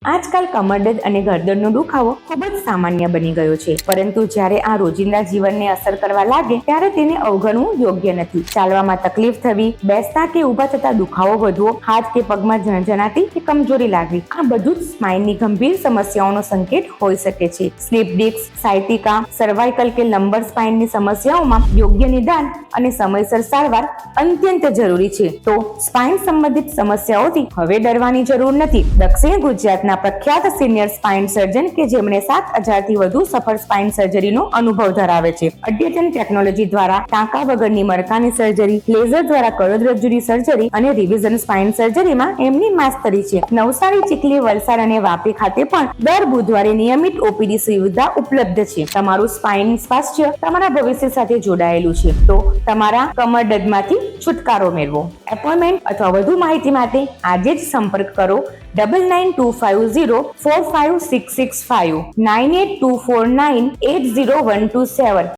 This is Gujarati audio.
આજકાલ કમરદર્દ અને ગરદનનો દુખાવો ખૂબ જ સામાન્ય બની ગયો છે, પરંતુ જ્યારે આ રોજિંદા જીવનને અસર કરવા લાગે ત્યારે તેને અવગણવું યોગ્ય નથી. ચાલવામાં તકલીફ થવી, બેસતા કે ઊભા થતા દુખાવો વધવો, હાથ કે પગમાં ઝણઝણાતી કે કમજોરી લાગવી, આ બધું જ સ્પાઇનની ગંભીર સમસ્યાઓનો સંકેત હોઈ શકે છે. સ્લીપ ડિસ્ક, સાયટિકા, સર્વાઇકલ કે લંબર સ્પાઇનની સમસ્યાઓમાં યોગ્ય નિદાન અને સમયસર સારવાર અત્યંત જરૂરી છે. તો સ્પાઇન સંબંધિત સમસ્યાઓથી હવે ડરવાની જરૂર નથી. દક્ષિણ ગુજરાતના પ્રખ્યાત સિનિયર સ્પાઇન સર્જન કે જેમણે 7,000 થી વધુ સફળ સ્પાઇન સર્જરીનો અનુભવ ધરાવે છે. અદ્યતન ટેકનોલોજી દ્વારા ટાંકા વગરની મણકાની સર્જરી, લેઝર દ્વારા કરોડરજ્જુની સર્જરી અને રિવિઝન સ્પાઇન સર્જરીમાં એમની માસ્તરી છે. નવસારી, ચીખલી, વલસાડ અને વાપી ખાતે પણ દર બુધવારે નિયમિત ઓપીડી સુવિધા ઉપલબ્ધ છે. તમારું સ્પાઇન સ્વાસ્થ્ય તમારા ભવિષ્ય સાથે જોડાયેલું છે, તો તમારા કમર દર્દમાંથી છુટકારો મેળવો. એપોઇન્ટમેન્ટ અથવા વધુ માહિતી માટે આજે જ સંપર્ક કરો 9925045665 9824980127.